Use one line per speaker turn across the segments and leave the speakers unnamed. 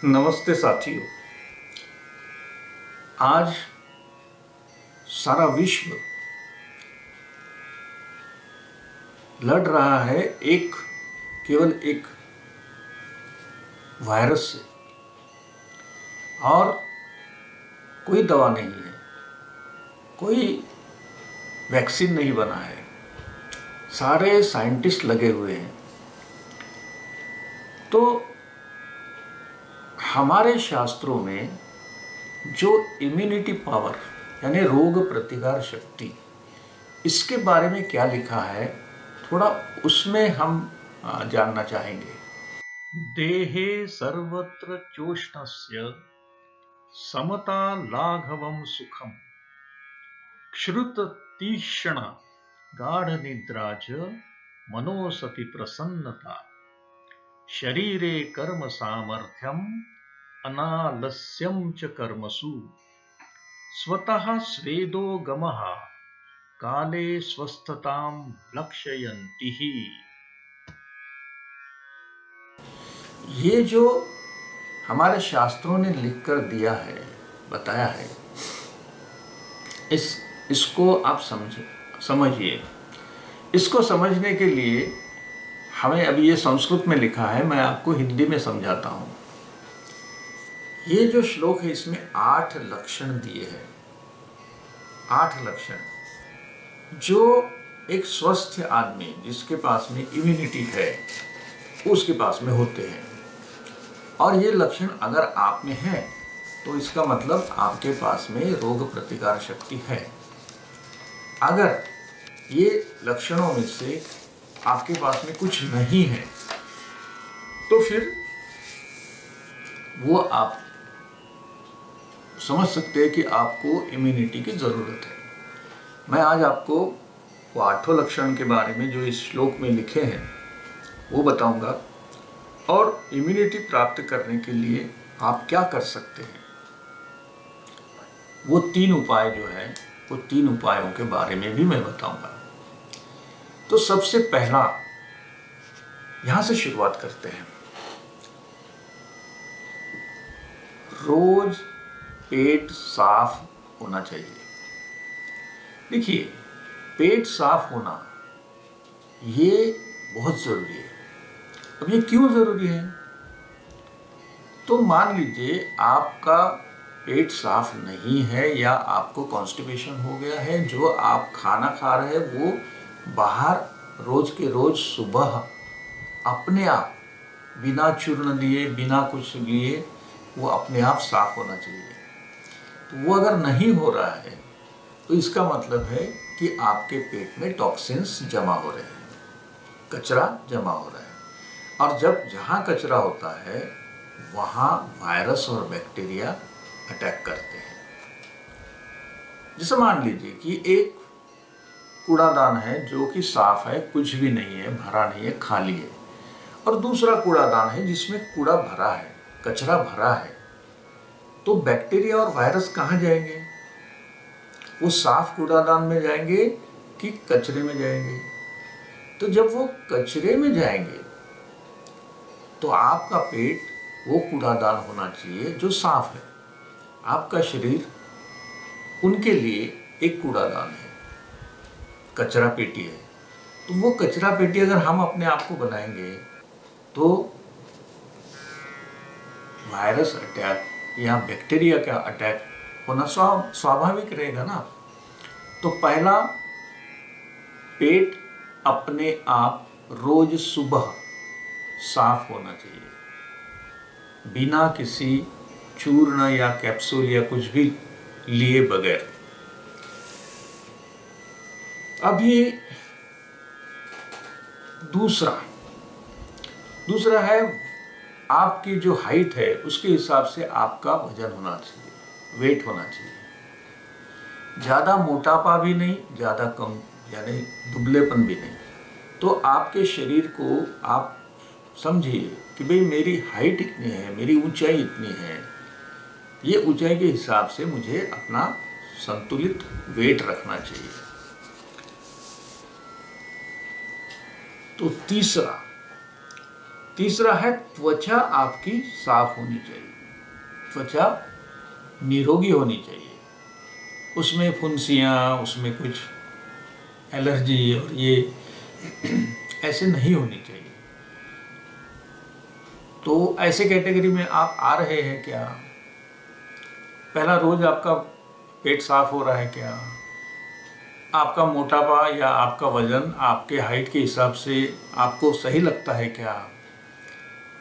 नमस्ते साथियों। आज सारा विश्व लड़ रहा है केवल एक वायरस से, और कोई दवा नहीं है, कोई वैक्सीन नहीं बना है। सारे साइंटिस्ट लगे हुए हैं। तो हमारे शास्त्रों में जो इम्यूनिटी पावर यानी रोग प्रतिकार शक्ति, इसके बारे में क्या लिखा है, थोड़ा उसमें हम जानना चाहेंगे। देहे सर्वत्र चोष्णस्य समता लाघवम सुखम श्रुत तीक्ष्ण गाढ़ निद्रा च मनोसति प्रसन्नता शरीरे कर्म सामर्थ्यम अनालस्यम च कर्मसु स्वतः स्वेदो गमः काले स्वस्थतां लक्षयन्ति ही। ये जो हमारे शास्त्रों ने लिखकर दिया है, बताया है, इसको आप समझिए। इसको समझने के लिए हमें, अभी ये संस्कृत में लिखा है, मैं आपको हिंदी में समझाता हूँ। ये जो श्लोक है, इसमें 8 लक्षण दिए हैं। 8 लक्षण जो एक स्वस्थ आदमी जिसके पास में इम्यूनिटी है उसके पास में होते हैं। और ये लक्षण अगर आप में है तो इसका मतलब आपके पास में रोग प्रतिकार शक्ति है। अगर ये लक्षणों में से आपके पास में कुछ नहीं है तो फिर वो आप समझ सकते हैं कि आपको इम्यूनिटी की ज़रूरत है। मैं आज आपको वो 8 लक्षण के बारे में जो इस श्लोक में लिखे हैं वो बताऊंगा, और इम्यूनिटी प्राप्त करने के लिए आप क्या कर सकते हैं। वो 3 उपाय जो है, वो 3 उपायों के बारे में भी मैं बताऊंगा। तो सबसे पहला, यहां से शुरुआत करते हैं। रोज पेट साफ होना चाहिए। देखिए, पेट साफ होना ये बहुत जरूरी है। अब ये क्यों जरूरी है? तो मान लीजिए आपका पेट साफ नहीं है या आपको कॉन्स्टिपेशन हो गया है, जो आप खाना खा रहे हैं वो बाहर रोज के रोज सुबह अपने आप बिना चूर्ण लिए, बिना कुछ लिए, वो अपने आप साफ होना चाहिए। तो वो अगर नहीं हो रहा है तो इसका मतलब है कि आपके पेट में टॉक्सिन्स जमा हो रहे हैं, कचरा जमा हो रहा है। और जब जहाँ कचरा होता है वहाँ वायरस और बैक्टीरिया अटैक करते हैं। जैसे मान लीजिए कि एक कूड़ादान है जो कि साफ है, कुछ भी नहीं है, भरा नहीं है, खाली है, और दूसरा कूड़ादान है जिसमें कूड़ा भरा है, कचरा भरा है। तो बैक्टीरिया और वायरस कहाँ जाएंगे? वो साफ कूड़ादान में जाएंगे कि कचरे में जाएंगे? तो जब वो कचरे में जाएंगे तो आपका पेट वो कूड़ादान होना चाहिए जो साफ है। आपका शरीर उनके लिए एक कूड़ादान है, कचरा पेटी है। तो वो कचरा पेटी अगर हम अपने आप को बनाएंगे तो वायरस अटैक या बैक्टीरिया का अटैक होना स्वाभाविक रहेगा ना। तो पहला, पेट अपने आप रोज सुबह साफ होना चाहिए, बिना किसी चूर्ण या कैप्सूल या कुछ भी लिए बगैर। अभी दूसरा है, आपकी जो हाइट है उसके हिसाब से आपका वजन होना चाहिए, वेट होना चाहिए। ज़्यादा मोटापा भी नहीं, ज़्यादा कम यानी दुबलेपन भी नहीं। तो आपके शरीर को आप समझिए कि भाई मेरी हाइट इतनी है, मेरी ऊंचाई इतनी है, ये ऊंचाई के हिसाब से मुझे अपना संतुलित वेट रखना चाहिए। तो तीसरा, तीसरा है त्वचा आपकी साफ होनी चाहिए, त्वचा निरोगी होनी चाहिए, उसमें फुंसियाँ, उसमें कुछ एलर्जी और ये ऐसे नहीं होनी चाहिए। तो ऐसे कैटेगरी में आप आ रहे हैं क्या? पहला, रोज आपका पेट साफ हो रहा है क्या? आपका मोटापा या आपका वजन आपके हाइट के हिसाब से आपको सही लगता है क्या?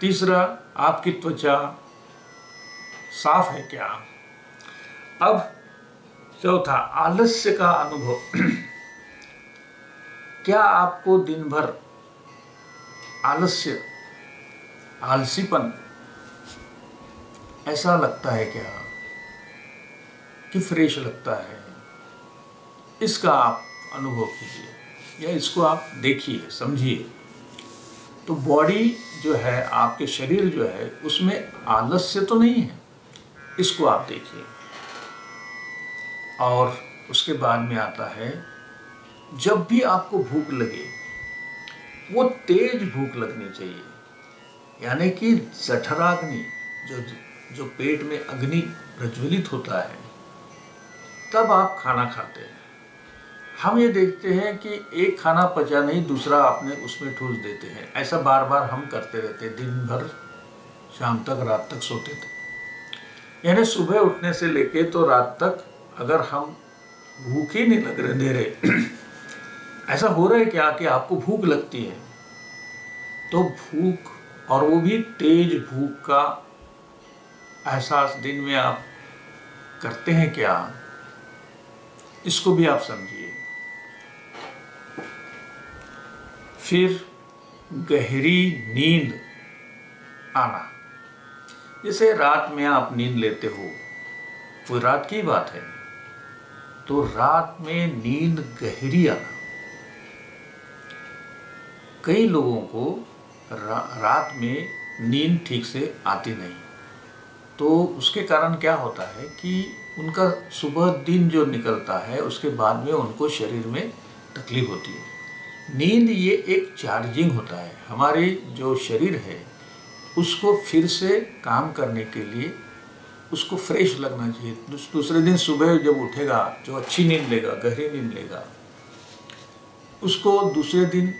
तीसरा, आपकी त्वचा साफ है क्या? अब चौथा, आलस्य का अनुभव। क्या आपको दिन भर आलस्य, आलसीपन ऐसा लगता है क्या कि फ्रेश लगता है? इसका आप अनुभव कीजिए या इसको आप देखिए, समझिए। तो बॉडी जो है, आपके शरीर जो है, उसमें आलस्य तो नहीं है, इसको आप देखिए। और उसके बाद में आता है, जब भी आपको भूख लगे वो तेज भूख लगनी चाहिए, यानी कि जठराग्नि, जो पेट में अग्नि प्रज्वलित होता है, तब आप खाना खाते हैं। हम ये देखते हैं कि एक खाना पचा नहीं, दूसरा आपने उसमें ठूस देते हैं। ऐसा बार बार हम करते रहते हैं, दिन भर शाम तक, रात तक सोते थे। यानी सुबह उठने से लेके तो रात तक अगर हम भूख ही नहीं लग दे रहे ऐसा हो रहा है क्या कि आपको भूख लगती है, तो भूख, और वो भी तेज भूख का एहसास दिन में आप करते हैं क्या? इसको भी आप समझिए। फिर गहरी नींद आना, जैसे रात में आप नींद लेते हो, कोई रात की बात है, तो रात में नींद गहरी आना। कई लोगों को रात में नींद ठीक से आती नहीं, तो उसके कारण क्या होता है कि उनका सुबह दिन जो निकलता है उसके बाद में उनको शरीर में तकलीफ होती है। नींद ये एक चार्जिंग होता है, हमारे जो शरीर है उसको फिर से काम करने के लिए उसको फ्रेश लगना चाहिए। दूसरे दिन सुबह जब उठेगा, जो अच्छी नींद लेगा, गहरी नींद लेगा, उसको दूसरे दिन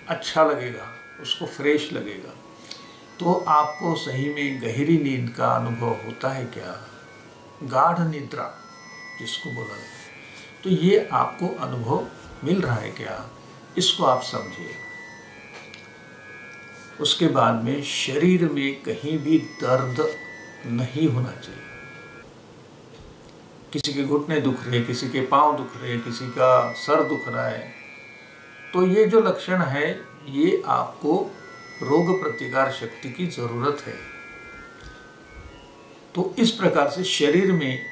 अच्छा लगेगा, उसको फ्रेश लगेगा। तो आपको सही में गहरी नींद का अनुभव होता है क्या? गाढ़ निद्रा जिसको बोला जाए, तो ये आपको अनुभव मिल रहा है क्या? इसको आप समझिए। उसके बाद में शरीर में कहीं भी दर्द नहीं होना चाहिए। किसी के घुटने दुख रहे, किसी के पांव दुख रहे, किसी का सर दुख रहा है, तो ये जो लक्षण है, ये आपको रोग प्रतिकार शक्ति की जरूरत है। तो इस प्रकार से शरीर में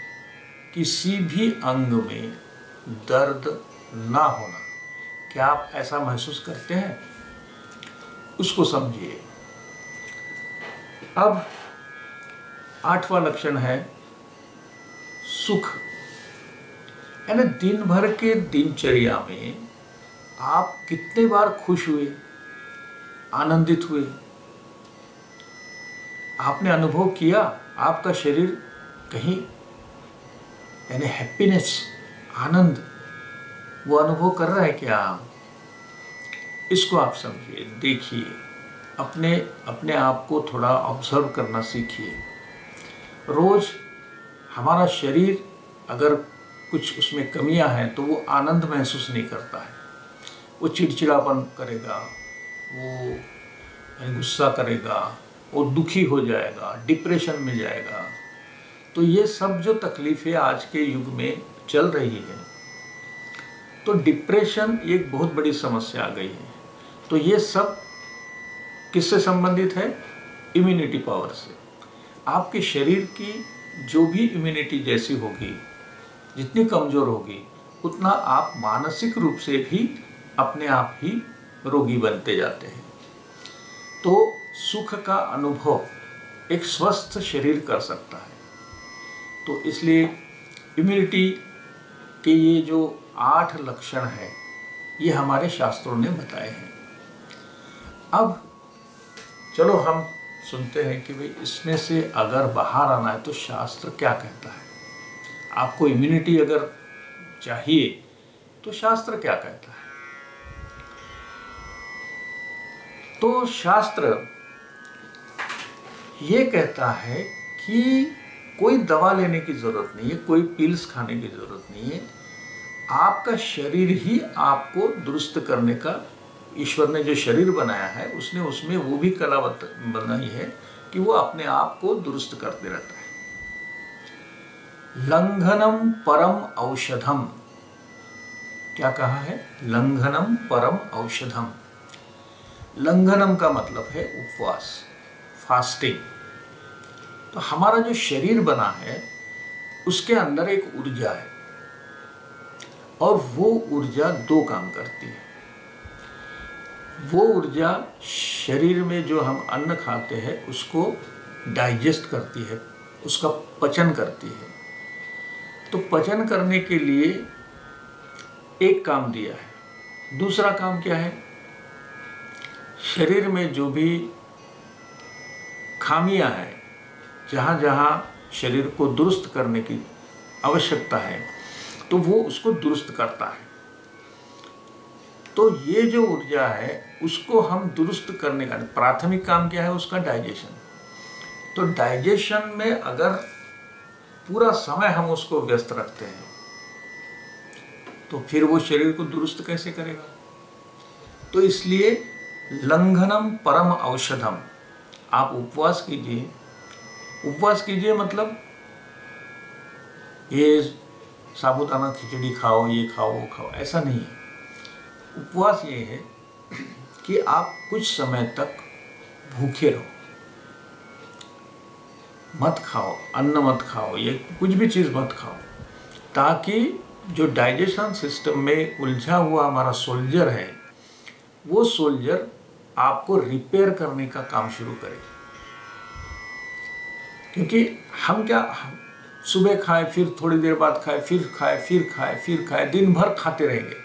किसी भी अंग में दर्द ना होना, क्या आप ऐसा महसूस करते हैं? उसको समझिए। अब 8वां लक्षण है सुख, यानी दिन भर के दिनचर्या में आप कितने बार खुश हुए, आनंदित हुए? आपने अनुभव किया आपका शरीर कहीं, यानी हैप्पीनेस, आनंद, वो अनुभव कर रहा है क्या? इसको आप समझिए, देखिए, अपने आप को थोड़ा ऑब्जर्व करना सीखिए। रोज हमारा शरीर अगर कुछ उसमें कमियां हैं तो वो आनंद महसूस नहीं करता है, वो चिड़चिड़ापन करेगा, वो गुस्सा करेगा, वो दुखी हो जाएगा, डिप्रेशन में जाएगा। तो ये सब जो तकलीफें आज के युग में चल रही है, तो डिप्रेशन एक बहुत बड़ी समस्या आ गई है। तो ये सब किससे संबंधित है? इम्यूनिटी पावर से। आपके शरीर की जो भी इम्यूनिटी जैसी होगी, जितनी कमज़ोर होगी, उतना आप मानसिक रूप से भी अपने आप ही रोगी बनते जाते हैं। तो सुख का अनुभव एक स्वस्थ शरीर कर सकता है। तो इसलिए इम्यूनिटी के ये जो 8 लक्षण हैं, ये हमारे शास्त्रों ने बताए हैं। अब चलो हम सुनते हैं कि भाई इसमें से अगर बाहर आना है तो शास्त्र क्या कहता है। आपको इम्यूनिटी अगर चाहिए तो शास्त्र क्या कहता है। तो शास्त्र ये कहता है कि कोई दवा लेने की जरूरत नहीं है, कोई पिल्स खाने की जरूरत नहीं है। आपका शरीर ही आपको दुरुस्त करने का, ईश्वर ने जो शरीर बनाया है उसने उसमें वो भी कला बनाई है कि वो अपने आप को दुरुस्त करते रहता है। लंघनम परम औषधम, क्या कहा है? लंघनम परम औषधम। लंघनम का मतलब है उपवास, फास्टिंग। तो हमारा जो शरीर बना है उसके अंदर एक ऊर्जा है और वो ऊर्जा दो काम करती है। वो ऊर्जा शरीर में जो हम अन्न खाते हैं उसको डाइजेस्ट करती है, उसका पचन करती है। तो पचन करने के लिए एक काम दिया है। दूसरा काम क्या है? शरीर में जो भी खामियां हैं, जहाँ जहाँ शरीर को दुरुस्त करने की आवश्यकता है तो वो उसको दुरुस्त करता है। तो ये जो ऊर्जा है उसको हम दुरुस्त करने का प्राथमिक काम क्या है? उसका डाइजेशन। तो डाइजेशन में अगर पूरा समय हम उसको व्यस्त रखते हैं तो फिर वो शरीर को दुरुस्त कैसे करेगा? तो इसलिए लंघनम परम औषधम। आप उपवास कीजिए। उपवास कीजिए मतलब ये साबूदाना खिचड़ी खाओ, ये खाओ, वो खाओ, ऐसा नहीं है। उपवास ये है कि आप कुछ समय तक भूखे रहो, मत खाओ, अन्न मत खाओ, ये कुछ भी चीज़ मत खाओ, ताकि जो डाइजेशन सिस्टम में उलझा हुआ हमारा सोल्जर है वो सोल्जर आपको रिपेयर करने का काम शुरू करे। क्योंकि हम क्या, सुबह खाए, फिर थोड़ी देर बाद खाए, फिर खाए, फिर खाए, फिर खाए, दिन भर खाते रहेंगे,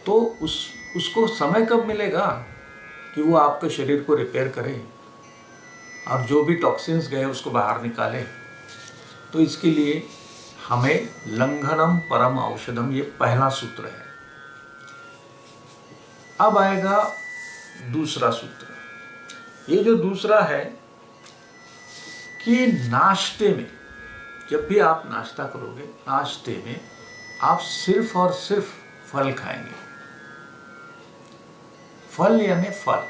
तो उसको समय कब मिलेगा कि वो आपके शरीर को रिपेयर करे और जो भी टॉक्सिन्स गए उसको बाहर निकाले। तो इसके लिए हमें लंघनम परम औषधम, ये पहला सूत्र है। अब आएगा दूसरा सूत्र। ये जो दूसरा है कि नाश्ते में, जब भी आप नाश्ता करोगे, नाश्ते में आप सिर्फ और सिर्फ फल खाएंगे। फल यानी फल,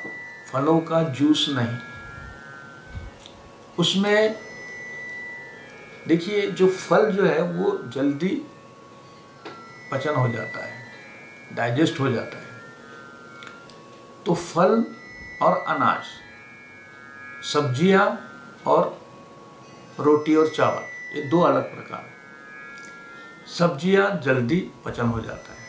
फलों का जूस नहीं। उसमें देखिए जो फल जो है वो जल्दी पचन हो जाता है, डाइजेस्ट हो जाता है। तो फल और अनाज, सब्जियां और रोटी और चावल, ये दो अलग प्रकार हैं। सब्जियां जल्दी पचन हो जाता है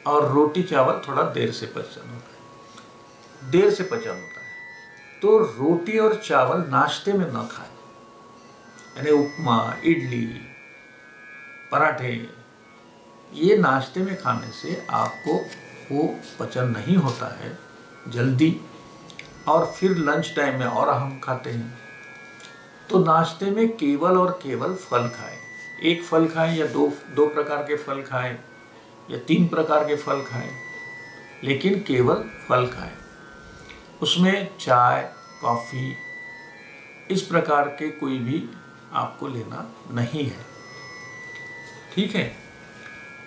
और रोटी चावल थोड़ा देर से पचन होता है, देर से पचन होता है। तो रोटी और चावल नाश्ते में न खाएं, यानी उपमा, इडली, पराठे, ये नाश्ते में खाने से आपको वो पचन नहीं होता है जल्दी, और फिर लंच टाइम में और हम खाते हैं। तो नाश्ते में केवल और केवल फल खाएं। एक फल खाएं या दो प्रकार के फल खाएं या 3 प्रकार के फल खाएं, लेकिन केवल फल खाएं। उसमें चाय, कॉफ़ी, इस प्रकार के कोई भी आपको लेना नहीं है, ठीक है।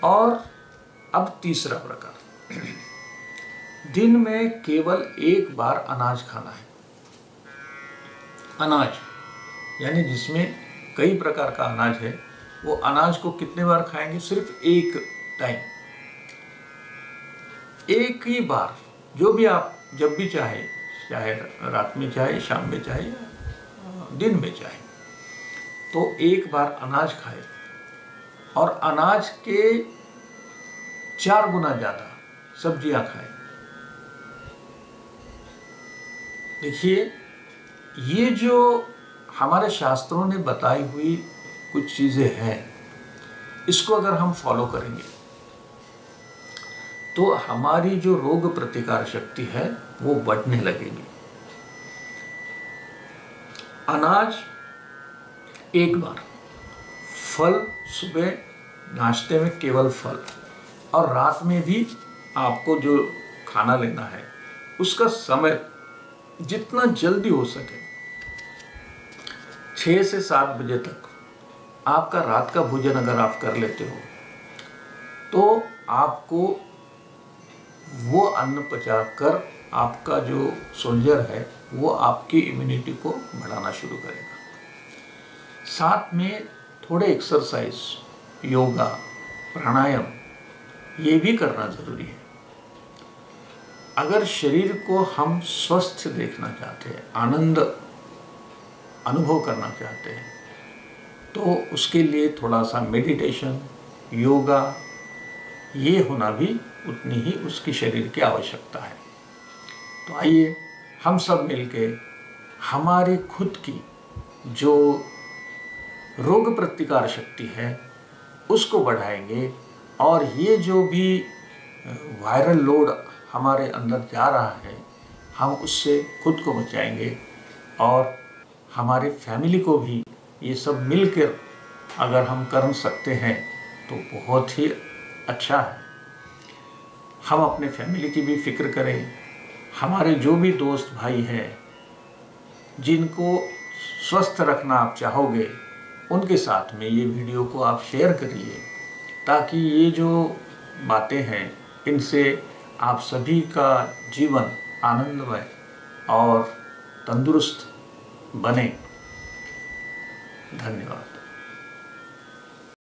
और अब तीसरा प्रकार, दिन में केवल एक बार अनाज खाना है। अनाज यानी जिसमें कई प्रकार का अनाज है, वो अनाज को कितने बार खाएंगे? सिर्फ एक टाइम, एक ही बार, जो भी आप जब भी चाहे रात में चाहे, शाम में चाहे, दिन में चाहे, तो एक बार अनाज खाए और अनाज के 4 गुना ज़्यादा सब्जियां खाएं। देखिए ये जो हमारे शास्त्रों ने बताई हुई कुछ चीज़ें हैं, इसको अगर हम फॉलो करेंगे तो हमारी जो रोग प्रतिकार शक्ति है वो बढ़ने लगेगी। अनाज एक बार, फल सुबह नाश्ते में केवल फल, और रात में भी आपको जो खाना लेना है उसका समय जितना जल्दी हो सके 6 से 7 बजे तक आपका रात का भोजन अगर आप कर लेते हो तो आपको वो अन्न पचाकर आपका जो सोल्जर है वो आपकी इम्यूनिटी को बढ़ाना शुरू करेगा। साथ में थोड़े एक्सरसाइज, योगा, प्राणायाम ये भी करना ज़रूरी है। अगर शरीर को हम स्वस्थ देखना चाहते हैं, आनंद अनुभव करना चाहते हैं, तो उसके लिए थोड़ा सा मेडिटेशन, योगा ये होना भी उतनी ही उसकी शरीर की आवश्यकता है। तो आइए हम सब मिलके हमारे खुद की जो रोग प्रतिकार शक्ति है उसको बढ़ाएंगे, और ये जो भी वायरल लोड हमारे अंदर जा रहा है हम उससे खुद को बचाएंगे, और हमारे फैमिली को भी ये सब मिलकर अगर हम कर सकते हैं तो बहुत ही अच्छा है। हम अपने फैमिली की भी फिक्र करें। हमारे जो भी दोस्त भाई हैं जिनको स्वस्थ रखना आप चाहोगे उनके साथ में ये वीडियो को आप शेयर करिए, ताकि ये जो बातें हैं इनसे आप सभी का जीवन आनंदमय और तंदुरुस्त बने। धन्यवाद।